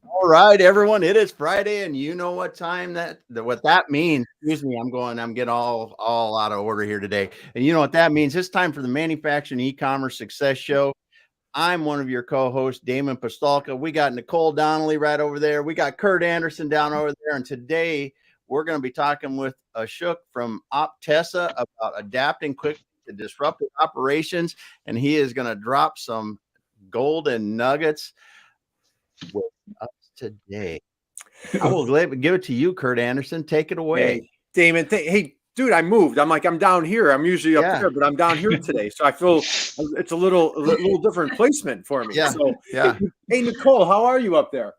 All right, everyone. It is Friday, and you know what time what that means. Excuse me, I'm getting all out of order here today. And you know what that means? It's time for the Manufacturing E-commerce Success Show. I'm one of your co-hosts, Damon Pastolka. We got Nicole Donnelly right over there. We got Curt Anderson down over there. And today we're going to be talking with Ashok from Optessa about adapting quickly to disruptive operations. And he is going to drop some golden nuggets with us today. I will give it to you, Curt Anderson. Take it away. Hey, Damon. Hey, dude, I moved. I'm down here. I'm usually up there, but I'm down here today. So I feel it's a little different placement for me. Yeah. So, yeah. Hey, Nicole, how are you up there?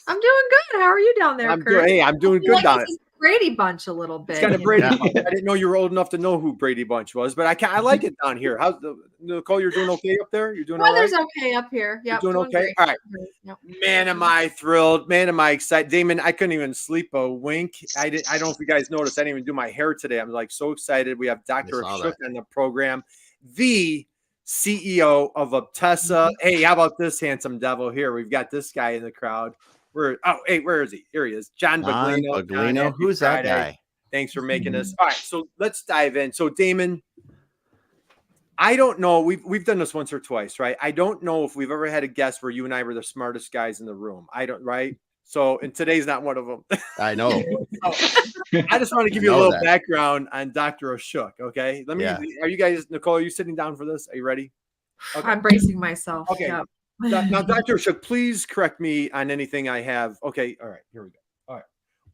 I'm doing good. How are you down there, Curt? I'm doing good down there. Brady Bunch a little bit. It's kind of Brady Bunch. I didn't know you were old enough to know who Brady Bunch was, but I like it down here. How's Nicole? You're doing okay up there? You're doing all right? Weather's okay up here. Yeah, doing okay. Great. All right. Yep. Man, am I thrilled? Man, am I excited? Damon, I couldn't even sleep a wink. I don't know if you guys noticed. I didn't even do my hair today. I'm like so excited. We have Dr. Ashok on the program, the CEO of Optessa. Hey, how about this handsome devil here? We've got this guy in the crowd. Where is he? Here he is. John Baglino. Who's that guy? Thanks for making this. All right, so let's dive in. So Damon, I don't know. We've done this once or twice, right? I don't know if we've ever had a guest where you and I were the smartest guys in the room. Right? So, and today's not one of them. I know. I just want to give you a little background on Dr. Ashok. Okay, Are you guys, Nicole? Are you sitting down for this? Are you ready? Okay. I'm bracing myself. Okay. Yep. Now, Dr. Ashok, please correct me on anything I have. Okay. All right. Here we go. All right.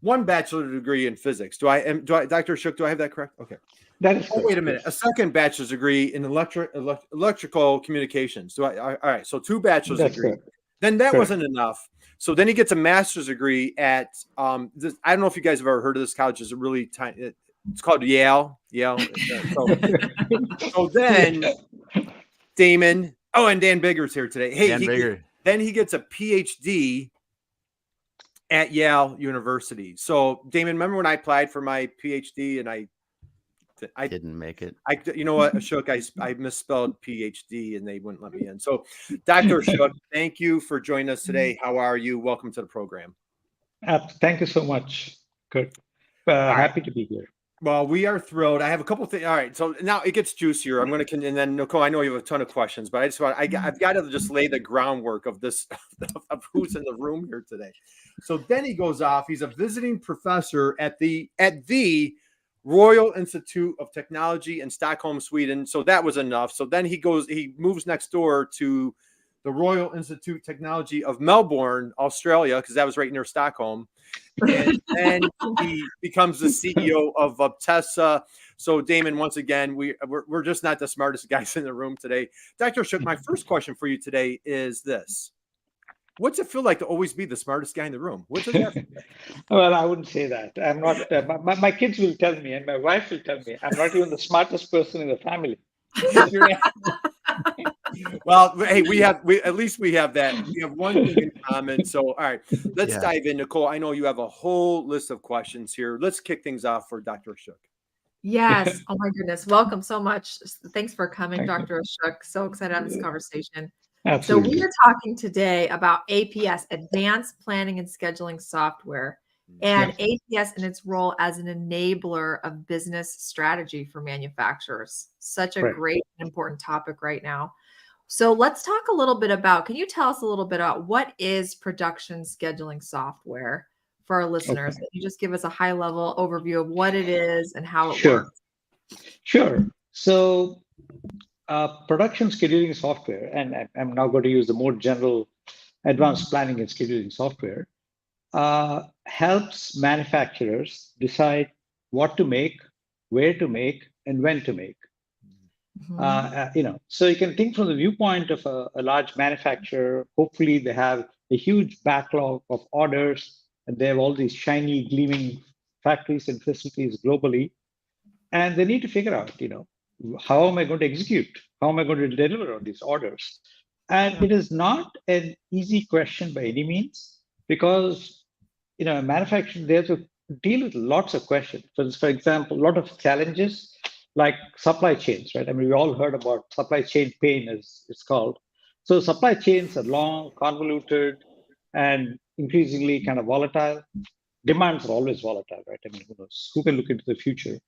One bachelor's degree in physics. Dr. Ashok, do I have that correct? Okay. That is correct. Wait a minute. A second bachelor's degree in electrical communications. All right. So 2 bachelor's degrees. Then that wasn't enough. So then he gets a master's degree at I don't know if you guys have ever heard of this college. It's a really tiny. It's called Yale. So then Damon. Oh, and Dan Bigger's here today. Hey, then he gets a PhD at Yale University. So, Damon, remember when I applied for my PhD and I didn't make it? You know what, Ashok, I misspelled PhD and they wouldn't let me in. So, Dr. Ashok, thank you for joining us today. How are you? Welcome to the program. Thank you so much, Curt. Happy to be here. Well, we are thrilled. I have a couple of things. All right, so now it gets juicier. I'm going to, and then Nicole, I know you have a ton of questions, but I've got to just lay the groundwork of this, of who's in the room here today. So then he goes off. He's a visiting professor at the Royal Institute of Technology in Stockholm, Sweden. So that was enough. So then he moves next door to the Royal Institute of Technology of Melbourne, Australia, because that was right near Stockholm. And then he becomes the CEO of Optessa. So, Damon, once again, we're just not the smartest guys in the room today. Dr. Ashok, my first question for you today is this. What's it feel like to always be the smartest guy in the room? What's it feel like? Well, I wouldn't say that. I'm not. My kids will tell me, and my wife will tell me, I'm not even the smartest person in the family. Well, hey, at least we have that. We have one thing in common. So, all right, let's dive in. Nicole, I know you have a whole list of questions here. Let's kick things off for Dr. Ashok. Yes. Oh my goodness. Welcome so much. Thanks for coming, Dr. Ashok. So excited to have this conversation. Absolutely. So we are talking today about APS, Advanced Planning and Scheduling Software, and APS and its role as an enabler of business strategy for manufacturers. Such a great and important topic right now. So let's talk a little bit about, can you tell us a little bit about what is production scheduling software for our listeners? Can you just give us a high level overview of what it is and how it works? Sure. So production scheduling software, and I'm now going to use the more general advanced planning and scheduling software, helps manufacturers decide what to make, where to make, and when to make. So you can think from the viewpoint of a large manufacturer. Hopefully, they have a huge backlog of orders, and they have all these shiny, gleaming factories and facilities globally, and they need to figure out, how am I going to execute? How am I going to deliver on these orders? And it is not an easy question by any means, because a manufacturer, they have to deal with lots of questions. For example, a lot of challenges like supply chains, right? I mean, we all heard about supply chain pain, as it's called. So supply chains are long, convoluted, and increasingly kind of volatile. Demands are always volatile, right? I mean, who knows? Who can look into the future?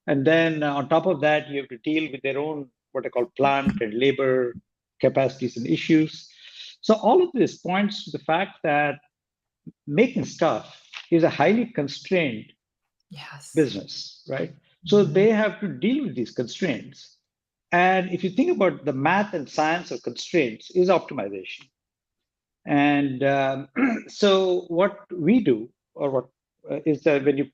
And then on top of that, you have to deal with their own what I call plant and labor capacities and issues. So all of this points to the fact that making stuff is a highly constrained Yes. business, right? So they have to deal with these constraints. And if you think about the math and science of constraints is optimization. And so what we do, or what is that when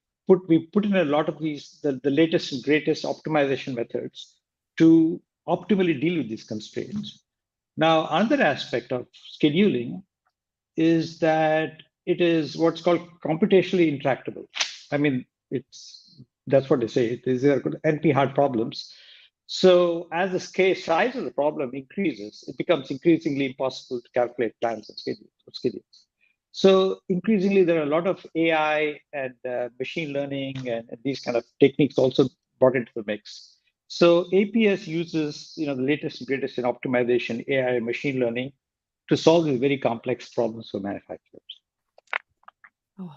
we put in a lot of these, the latest and greatest optimization methods to optimally deal with these constraints. Now, another aspect of scheduling is that it is what's called computationally intractable. I mean, that's what they say. These are NP hard problems. So as the size of the problem increases, it becomes increasingly impossible to calculate plans and schedules. So increasingly, there are a lot of AI and machine learning and these kind of techniques also brought into the mix. So APS uses the latest and greatest in optimization, AI, and machine learning to solve these very complex problems for manufacturers. Oh,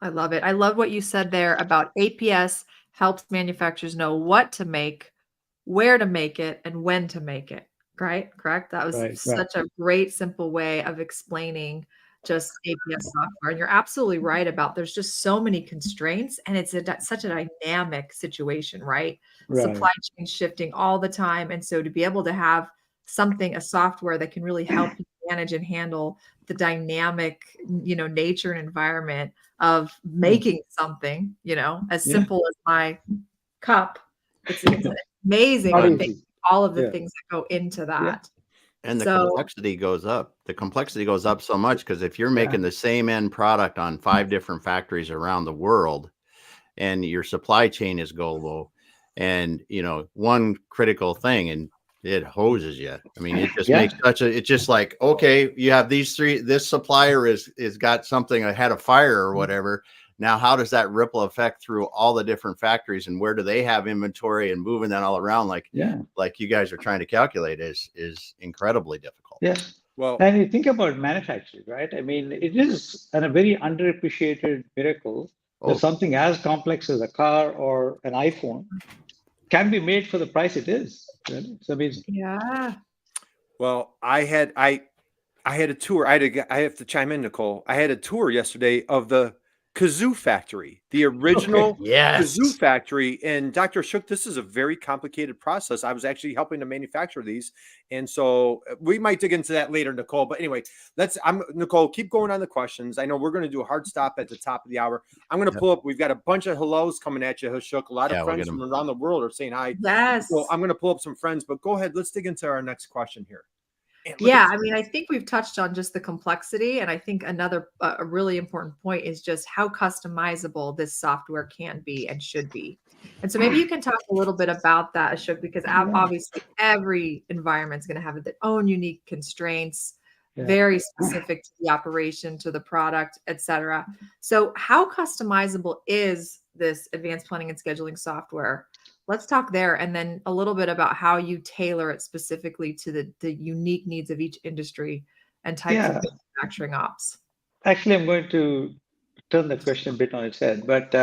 I love it. I love what you said there about APS helps manufacturers know what to make, where to make it, and when to make it. Right? Correct? That was such a great, simple way of explaining just APS software. And you're absolutely right about there's just so many constraints, and it's such a dynamic situation, right? Supply chain shifting all the time. And so to be able to have a software that can really help you manage and handle the dynamic, nature and environment of making something, as simple as my cup. It's amazing. All of the things that go into that. And the complexity goes up. The complexity goes up so much because if you're making the same end product on 5 different factories around the world and your supply chain is global and, one critical thing and it hoses you. I mean, it just makes it's just like, okay, you have these 3, this supplier is got something, had a fire or whatever. Now, how does that ripple effect through all the different factories and where do they have inventory and moving that all around like you guys are trying to calculate is incredibly difficult. Yes. Well, and you think about manufacturing, right? I mean, it is a very underappreciated miracle that something as complex as a car or an iPhone can be made for the price it is. Really? It's amazing. Yeah. Well, I had a tour. I have to chime in, Nicole. I had a tour yesterday of the kazoo factory, the original kazoo factory. And Dr. Ashok, this is a very complicated process. I was actually helping to manufacture these. And so we might dig into that later, Nicole. But anyway, Nicole, keep going on the questions. I know we're going to do a hard stop at the top of the hour. I'm going to pull up. We've got a bunch of hellos coming at you, Ashok. A lot of friends from around the world are saying hi. Yes. So I'm going to pull up some friends, but go ahead. Let's dig into our next question here. Yeah, I mean, I think we've touched on just the complexity. And I think another a really important point is just how customizable this software can be and should be. And so maybe you can talk a little bit about that, Ashok, because obviously every environment is going to have its own unique constraints, very specific to the operation, to the product, et cetera. So how customizable is this advanced planning and scheduling software? Let's talk there, and then a little bit about how you tailor it specifically to the unique needs of each industry and types of manufacturing ops. Actually, I'm going to turn the question a bit on its head, but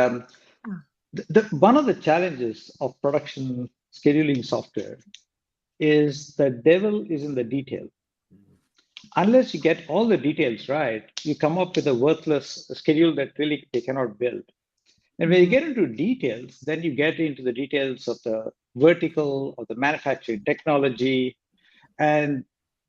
one of the challenges of production scheduling software is the devil is in the detail. Unless you get all the details right, you come up with a worthless schedule that really they cannot build. And when you get into details, then you get into the details of the vertical of the manufacturing technology, and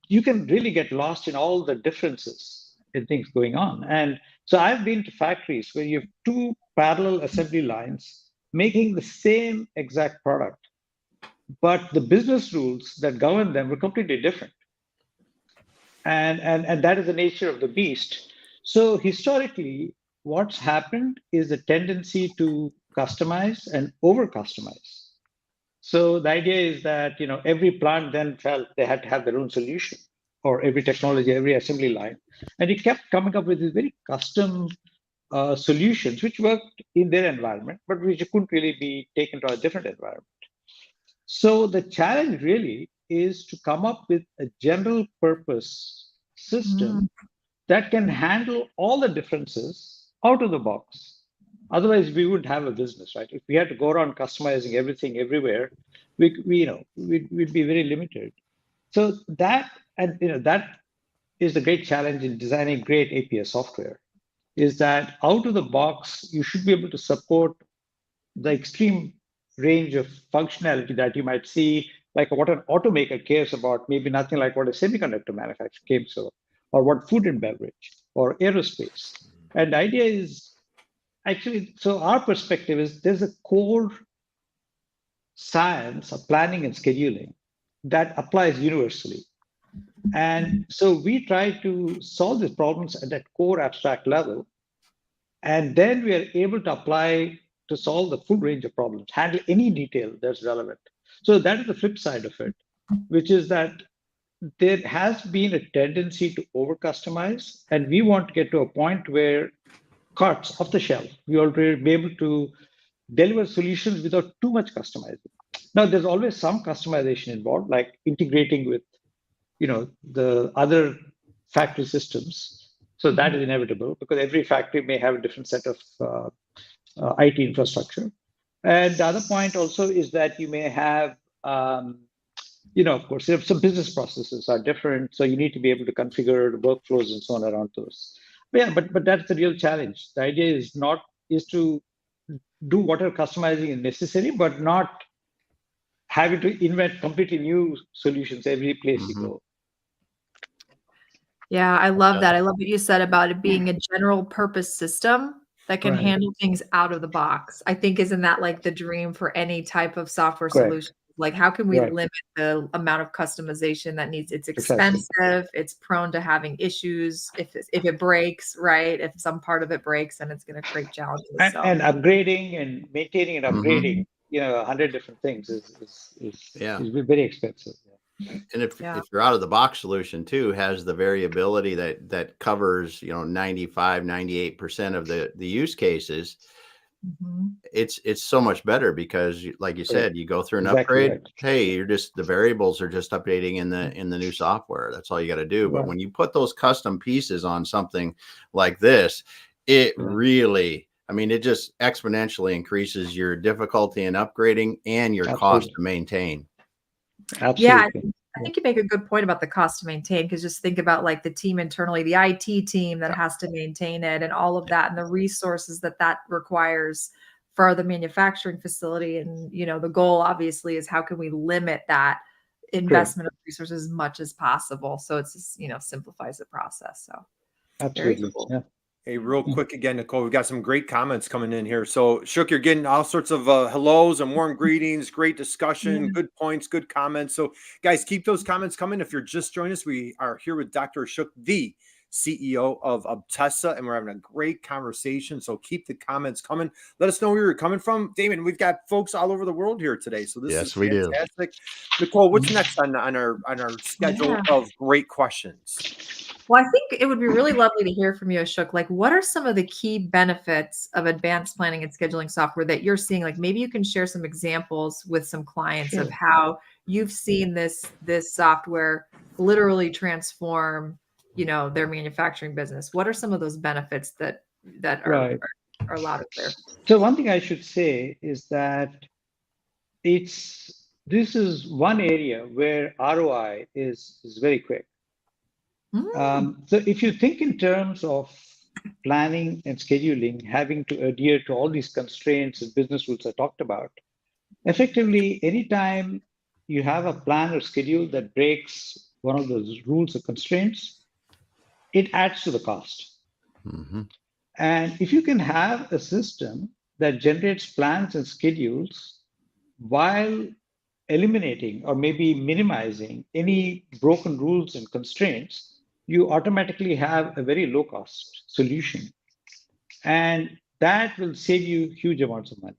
you can really get lost in all the differences in things going on. And so I've been to factories where you have 2 parallel assembly lines making the same exact product, but the business rules that govern them were completely different. And that is the nature of the beast. So historically, what's happened is a tendency to customize and over customize. So the idea is that every plant then felt they had to have their own solution, or every technology, every assembly line, and it kept coming up with these very custom solutions which worked in their environment, but which couldn't really be taken to a different environment. So the challenge really is to come up with a general purpose system that can handle all the differences out of the box. Otherwise, we wouldn't have a business, right? If we had to go around customizing everything everywhere, we'd be very limited. So that is the great challenge in designing great APS software, is that out of the box, you should be able to support the extreme range of functionality that you might see, like what an automaker cares about, maybe nothing like what a semiconductor manufacturer cares about, or what food and beverage, or aerospace. And the idea is actually, so our perspective is there's a core science of planning and scheduling that applies universally. And so we try to solve these problems at that core abstract level. And then we are able to apply to solve the full range of problems, handle any detail that's relevant. So that is the flip side of it, which is that there has been a tendency to over customize. And we want to get to a point where carts off the shelf, we already be able to deliver solutions without too much customizing. Now, there's always some customization involved, like integrating with the other factory systems. So that is inevitable because every factory may have a different set of IT infrastructure. And the other point also is that you may have, of course, some business processes are different. So you need to be able to configure the workflows and so on around those. But yeah, but that's the real challenge. The idea is to do whatever customizing is necessary, but not having to invent completely new solutions every place you go. Yeah, I love that. I love what you said about it being a general purpose system that can handle things out of the box. I think isn't that like the dream for any type of software solution? Like, how can we limit the amount of customization that needs? It's expensive. It's prone to having issues. If it breaks, right? If some part of it breaks, then it's going to create challenges. And upgrading and maintaining and upgrading, 100 different things is very expensive. And if your out of the box solution too has the variability that covers 95, 98% of the use cases, it's so much better because like you said, you go through an upgrade. Hey, the variables are just updating in the new software. That's all you got to do. But when you put those custom pieces on something like this, it really, it just exponentially increases your difficulty in upgrading and your cost to maintain. Absolutely. Yeah, I think you make a good point about the cost to maintain, because just think about like the team internally, the IT team that has to maintain it and all of that and the resources that requires for the manufacturing facility. And, the goal obviously is how can we limit that investment of resources as much as possible. So it's just, simplifies the process. So absolutely. Cool. Yeah. Hey, real quick again, Nicole, we've got some great comments coming in here. So, Ashok, you're getting all sorts of hellos and warm greetings, great discussion, good points, good comments. So, guys, keep those comments coming. If you're just joining us, we are here with Dr. Ashok, the CEO of Optessa, and we're having a great conversation. So keep the comments coming. Let us know where you're coming from. Damon, we've got folks all over the world here today. So this is fantastic. Nicole, what's next on our schedule of great questions? Well, I think it would be really lovely to hear from you, Ashok. Like, what are some of the key benefits of advanced planning and scheduling software that you're seeing? Like, maybe you can share some examples with some clients of how you've seen this software literally transform, their manufacturing business. What are some of those benefits that are allowed there? So one thing I should say is that this is one area where ROI is very quick. So if you think in terms of planning and scheduling, having to adhere to all these constraints and business rules I talked about, effectively, anytime you have a plan or schedule that breaks one of those rules or constraints, it adds to the cost. And if you can have a system that generates plans and schedules while eliminating or maybe minimizing any broken rules and constraints, you automatically have a very low cost solution. And that will save you huge amounts of money.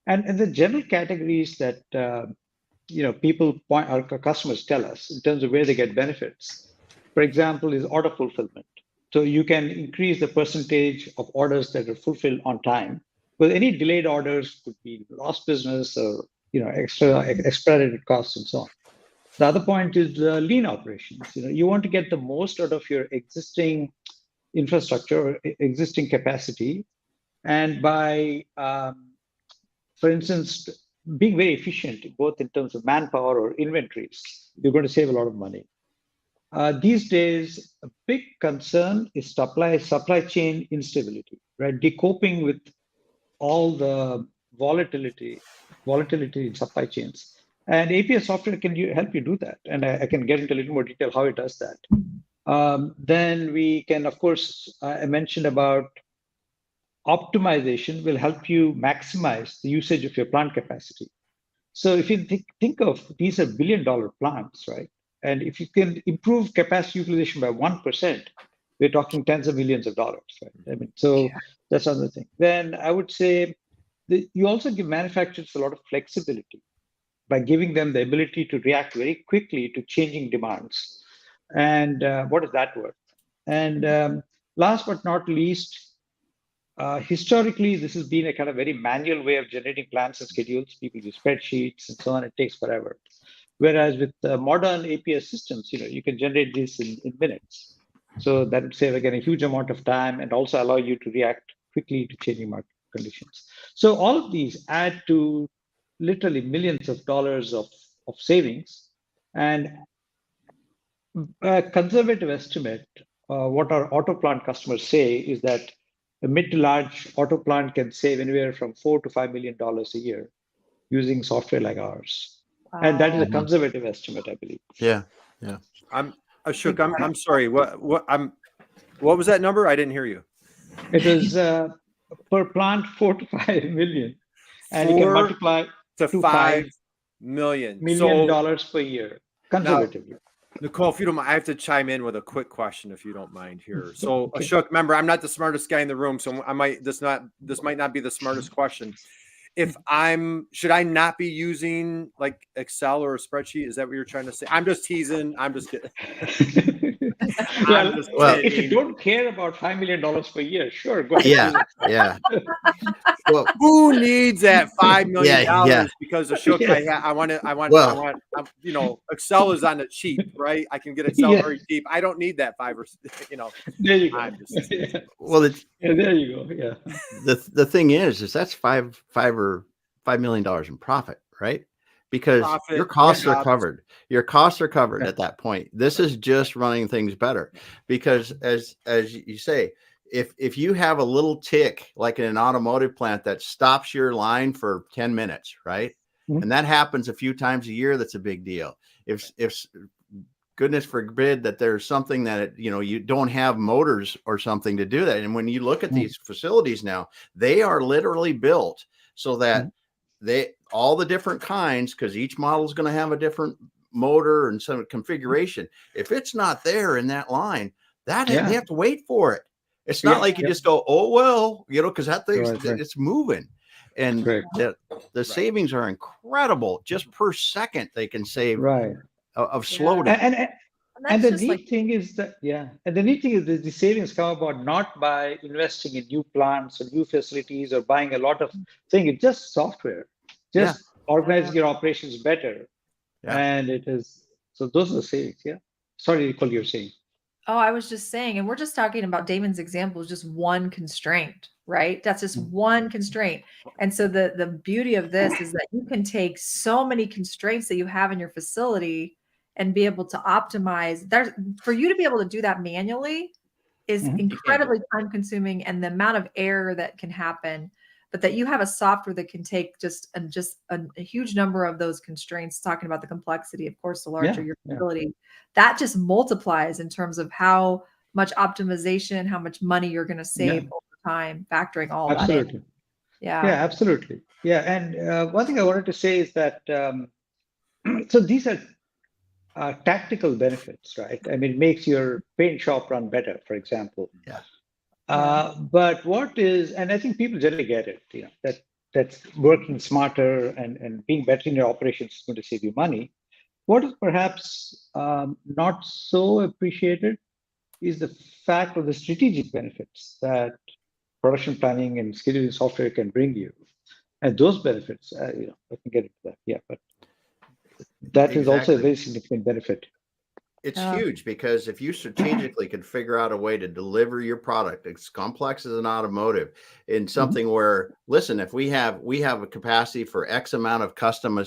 And the general categories that people point, our customers tell us in terms of where they get benefits, for example, is order fulfillment. So you can increase the percentage of orders that are fulfilled on time. But any delayed orders could be lost business or expedited costs and so on. The other point is lean operations. You want to get the most out of your existing infrastructure or existing capacity, and by, for instance, being very efficient, both in terms of manpower or inventories, you're going to save a lot of money. These days, a big concern is supply chain instability, right? Decoping with all the volatility in supply chains. And APS software can help you do that. And I can get into a little more detail how it does that. Then we can, of course, I mentioned about optimization will help you maximize the usage of your plant capacity. So if you think of these are billion-dollar plants, right? And if you can improve capacity utilization by 1%, we're talking tens of millions of dollars, right? I mean, so that's another thing. Then I would say that you also give manufacturers a lot of flexibility by giving them the ability to react very quickly to changing demands. And what is that worth? And last but not least, historically, this has been a kind of very manual way of generating plans and schedules. People use spreadsheets and so on. It takes forever. Whereas with modern APS systems, you can generate this in minutes. So that would save, again, a huge amount of time and also allow you to react quickly to changing market conditions. So all of these add to literally millions of dollars of savings. And a conservative estimate, what our auto plant customers say is that a mid to large auto plant can save anywhere from $4 to $5 million a year using software like ours. Wow. And that is a conservative estimate, I believe. Yeah. Ashok, I'm sorry. What was that number? I didn't hear you. It was per plant 4 to 5 million, and you can multiply to $5 million dollars per year conservatively. Now, Nicole, if you don't mind, I have to chime in with a quick question, if you don't mind here. So, okay. Ashok, remember, I'm not the smartest guy in the room, so this might not be the smartest question. Should I not be using like Excel or a spreadsheet? Is that what you're trying to say? I'm just teasing. I'm just kidding. If you don't care about $5 million per year, sure, go ahead. Yeah. Well, who needs that $5 million? Because Ashok, I want, Excel is on the cheap, right? I can get Excel very cheap. I don't need that There you go. There you go. Yeah. The thing is that's $5 million in profit, right? Because your costs are covered. Your costs are covered at that point. This is just running things better. Because as you say, if you have a little tick like in an automotive plant that stops your line for 10 minutes, right? Mm-hmm. And that happens a few times a year, that's a big deal. If goodness forbid that there's something that, you don't have motors or something to do that. And when you look at these facilities now, they are literally built so that all the different kinds, because each model is going to have a different motor and some configuration. If it's not there in that line, they have to wait for it. It's not like you just go, oh, well, because that thing's it's moving. And the savings are incredible. Just per second, they can save of slowdown. And the neat thing is that, the savings come about not by investing in new plants or new facilities or buying a lot of things. It's just software, organizing your operations better. Yeah. And it is, so those are the savings. Yeah. Sorry, Nicole, you're saying. Oh, I was just saying, and we're just talking about Damon's example is just one constraint, right? That's just one constraint. And so the beauty of this is that you can take so many constraints that you have in your facility and be able to optimize. For you to be able to do that manually is incredibly time consuming, and the amount of error that can happen, but that you have a software that can take just a huge number of those constraints, talking about the complexity, of course, the larger your facility, that just multiplies in terms of how much optimization, how much money you're going to save over time, factoring all that in. Yeah, absolutely. Yeah. And one thing I wanted to say is that, so these are tactical benefits, right? I mean, it makes your paint shop run better, for example. Yeah. But what is, and I think people generally get it, that's working smarter and being better in your operations is going to save you money. What is perhaps not so appreciated is the fact of the strategic benefits that production planning and scheduling software can bring you. And those benefits, I can get into that. Yeah, but That is also a Exactly. very significant benefit. It's Yeah. huge because if you strategically could figure out a way to deliver your product, it's complex as an automotive, in something where, listen, if we have a capacity for X amount of custom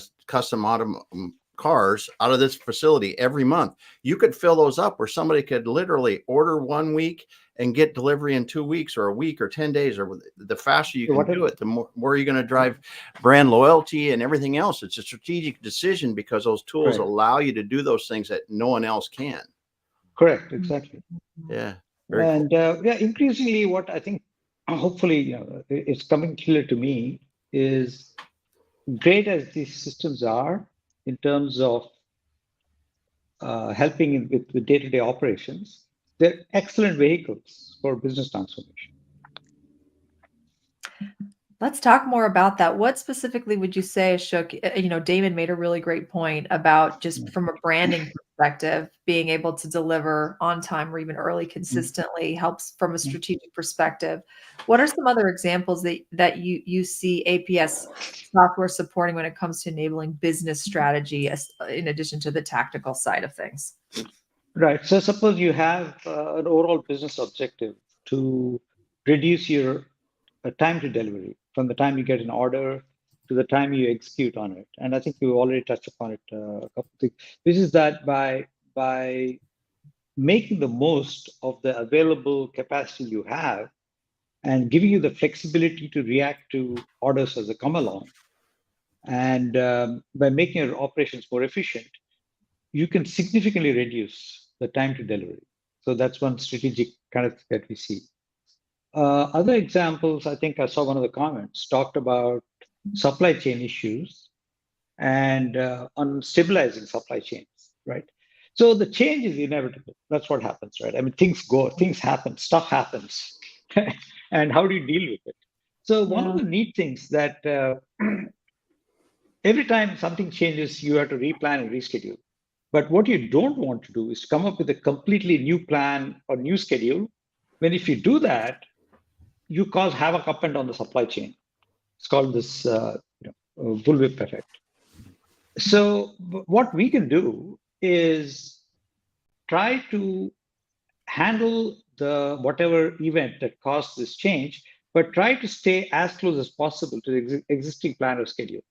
cars out of this facility every month, you could fill those up where somebody could literally order 1 week and get delivery in 2 weeks or a week or 10 days, or the faster you can do it, the more you're going to drive brand loyalty and everything else. It's a strategic decision because those tools Right. allow you to do those things that no one else can. Correct, exactly. Yeah. Very cool. And yeah, increasingly, what I think, hopefully, it's coming clear to me is great as these systems are in terms of helping with day-to-day operations, they're excellent vehicles for business transformation. Let's talk more about that. What specifically would you say, Ashok? Damon made a really great point about just from a branding perspective, being able to deliver on time or even early consistently helps from a strategic perspective. What are some other examples that you see APS software supporting when it comes to enabling business strategy in addition to the tactical side of things? Right. So suppose you have an overall business objective to reduce your time to delivery from the time you get an order to the time you execute on it. And I think you already touched upon it a couple of things. This is that by making the most of the available capacity you have and giving you the flexibility to react to orders as they come along, and by making your operations more efficient, you can significantly reduce the time to delivery. So that's one strategic kind of that we see. Other examples, I think I saw one of the comments talked about supply chain issues and on stabilizing supply chains, right? So the change is inevitable. That's what happens, right? I mean, things happen, stuff happens. And how do you deal with it? So one of the neat things that every time something changes, you have to replan and reschedule. But what you don't want to do is come up with a completely new plan or new schedule. When if you do that, you cause havoc up and down the supply chain. It's called this bullwhip effect. So what we can do is try to handle the whatever event that caused this change, but try to stay as close as possible to the existing plan or schedule.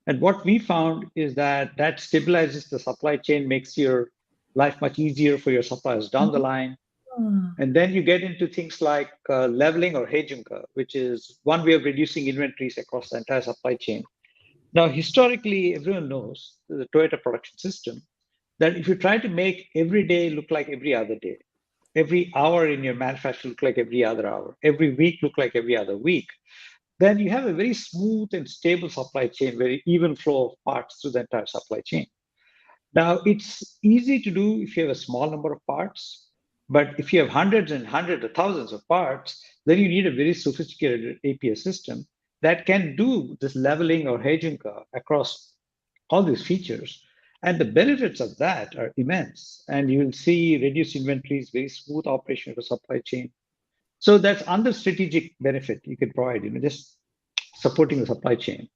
And what we found is that stabilizes the supply chain, makes your life much easier for your suppliers down the line. And then you get into things like leveling or hedging curve, which is one way of reducing inventories across the entire supply chain. Now, historically, everyone knows the Toyota production system that if you try to make every day look like every other day, every hour in your manufacturing look like every other hour, every week look like every other week, then you have a very smooth and stable supply chain, very even flow of parts through the entire supply chain. Now, it's easy to do if you have a small number of parts, but if you have hundreds and hundreds of thousands of parts, then you need a very sophisticated APS system that can do this leveling or hedging across all these features. And the benefits of that are immense. And you will see reduced inventories, very smooth operation of the supply chain. So that's under strategic benefit you can provide, just supporting the supply chain.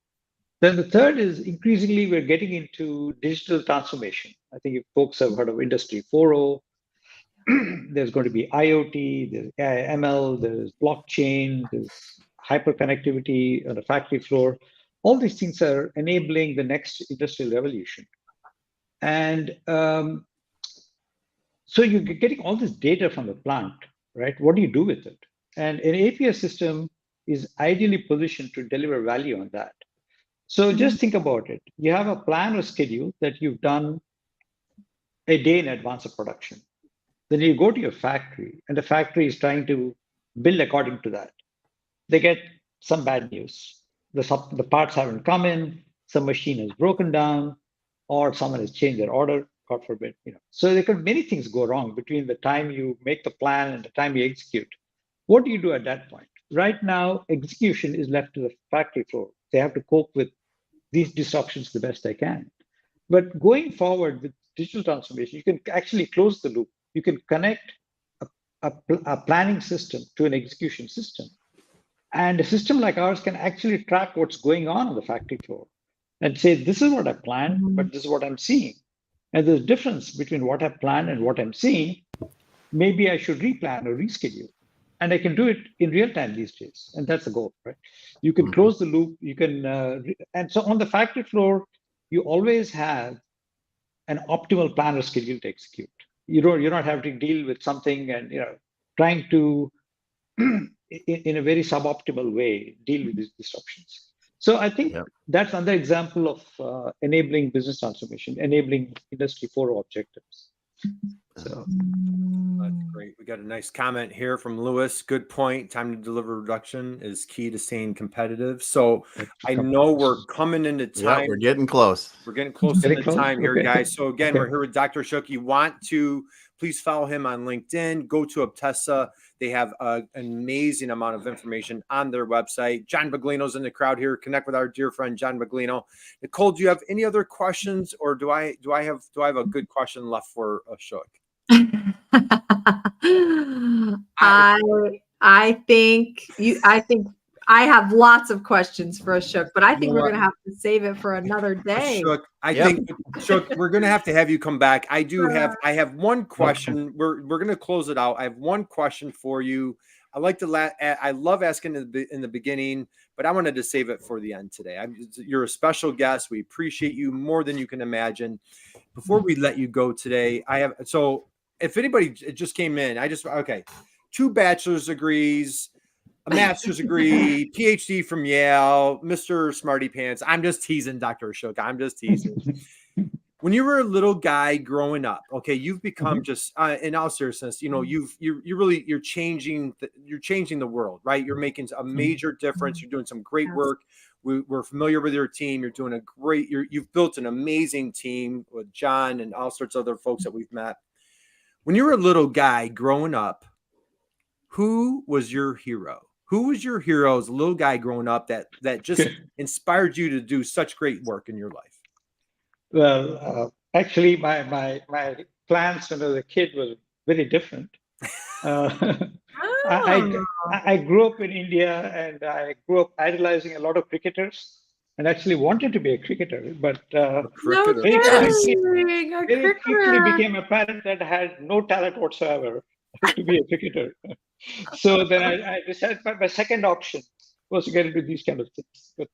Then the third is increasingly we're getting into digital transformation. I think if folks have heard of Industry 4.0, there's going to be IoT, there's AI, ML, there's blockchain, there's hyperconnectivity on the factory floor. All these things are enabling the next industrial revolution. And so you're getting all this data from the plant, right? What do you do with it? And an APS system is ideally positioned to deliver value on that. So just think about it. You have a plan or schedule that you've done a day in advance of production. Then you go to your factory, and the factory is trying to build according to that. They get some bad news. The parts haven't come in, some machine has broken down, or someone has changed their order, God forbid. So there could many things go wrong between the time you make the plan and the time you execute. What do you do at that point? Right now, execution is left to the factory floor. They have to cope with these disruptions the best they can. But going forward with digital transformation, you can actually close the loop. You can connect a planning system to an execution system. And a system like ours can actually track what's going on the factory floor. and say, this is what I planned, but this is what I'm seeing. And there's a difference between what I planned and what I'm seeing. Maybe I should replan or reschedule. And I can do it in real time these days. And that's the goal, right? You can close the loop. You can, and so on the factory floor, you always have an optimal plan or schedule to execute. You're not having to deal with something and trying to in a very suboptimal way deal with these disruptions. So I think that's another example of enabling business transformation, enabling Industry 4.0 objectives. So that's great. We got a nice comment here from Lewis. Good point. Time to deliver reduction is key to staying competitive. So I know we're coming into time. Yeah, we're getting close. We're getting close to the time here, Okay. guys. So again, we're here with Dr. Ashok. You want to please follow him on LinkedIn. Go to Optessa. They have an amazing amount of information on their website. John Baglino's in the crowd here. Connect with our dear friend John Baglino. Nicole, do you have any other questions, or do I have a good question left for Ashok? I think I have lots of questions for Ashok, but I think we're going to have to save it for another day. Ashok, I think Ashok, we're going to have you come back. I have one question. We're going to close it out. I have one question for you. I love asking in the beginning, but I wanted to save it for the end today. You're a special guest. We appreciate you more than you can imagine. Before we let you go today, if anybody just came in, 2 bachelor's degrees, a master's degree, PhD from Yale, Mr. Smarty Pants. I'm just teasing, Dr. Ashok. I'm just teasing. When you were a little guy growing up, okay, you've become just in all seriousness, you're changing the world, right? You're making a major difference. You're doing some great work. We're familiar with your team. You're doing you've built an amazing team with John and all sorts of other folks that we've met. When you were a little guy growing up, who was your hero? Who was your hero as a little guy growing up that just inspired you to do such great work in your life? Well, actually, my plans when I was a kid were very different. I grew up in India, and I grew up idolizing a lot of cricketers, and actually wanted to be a cricketer, but very quickly became apparent that I had no talent whatsoever to be a cricketer. So then I decided my second option was to get into these kind of things, but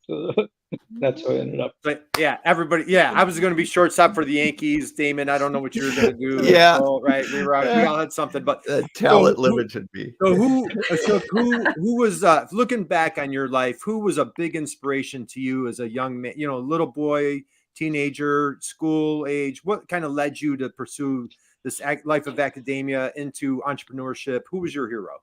that's how I ended up. But I was going to be shortstop for the Yankees, Damon. I don't know what you were going to do. Yeah, right. We all had something, but talent limit should be. So who was looking back on your life? Who was a big inspiration to you as a young man? Little boy, teenager, school age. What kind of led you to pursue this life of academia into entrepreneurship? Who was your hero?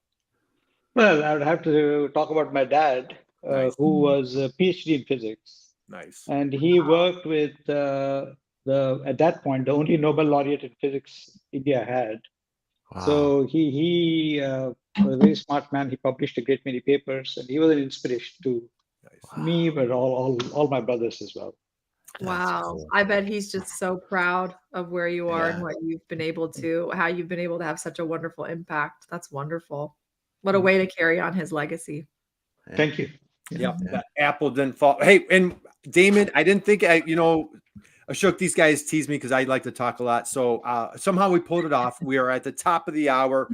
Well, I would have to talk about my dad, who was a PhD in physics. Nice. And he worked with at that point, the only Nobel laureate in physics India had. Wow. So he was a very smart man. He published a great many papers, and he was an inspiration to me, but all my brothers as well. Wow. Cool. I bet he's just so proud of where you are and what you've been able to, how you've been able to have such a wonderful impact. That's wonderful. What a way to carry on his legacy. Thank you. Yeah. That apple didn't fall. Hey, and Damon, I didn't think, Ashok, these guys tease me because I like to talk a lot. So somehow we pulled it off. We are at the top of the hour.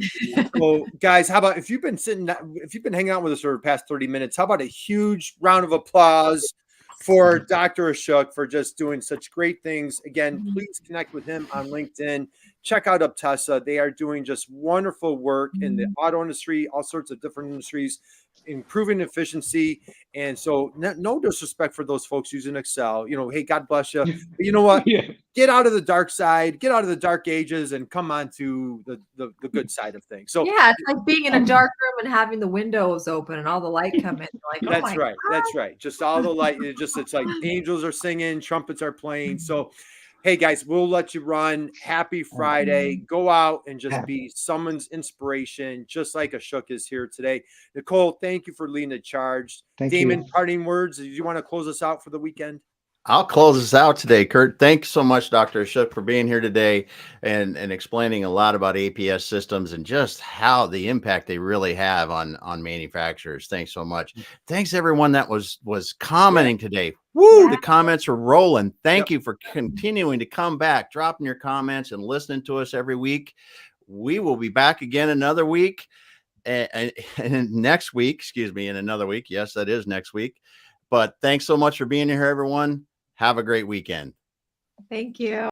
So guys, how about if you've been hanging out with us for the past 30 minutes, how about a huge round of applause for Dr. Ashok for just doing such great things. Again, please connect with him on LinkedIn. Check out Optessa. They are doing just wonderful work in the auto industry, all sorts of different industries, improving efficiency. And so no disrespect for those folks using Excel. Hey, God bless you. But you know what? Get out of the dark side, get out of the dark ages, and come on to the good side of things. So yeah, it's like being in a dark room and having the windows open and all the light come in. Like, that's right. God. That's right. Just all the light. It's like angels are singing, trumpets are playing. So hey guys, we'll let you run. Happy Friday. Go out and just be someone's inspiration, just like Ashok is here today. Nicole, thank you for leading the charge. Damon, parting words. Do you want to close us out for the weekend? I'll close this out today, Curt. Thanks so much, Dr. Ashok, for being here today and explaining a lot about APS systems and just how the impact they really have on manufacturers. Thanks so much. Thanks everyone that was commenting today. Woo, Yeah. the comments are rolling. Thank you for continuing to come back, dropping your comments and listening to us every week. We will be back again another week. And next week, excuse me, in another week. Yes, that is next week. But thanks so much for being here, everyone. Have a great weekend. Thank you.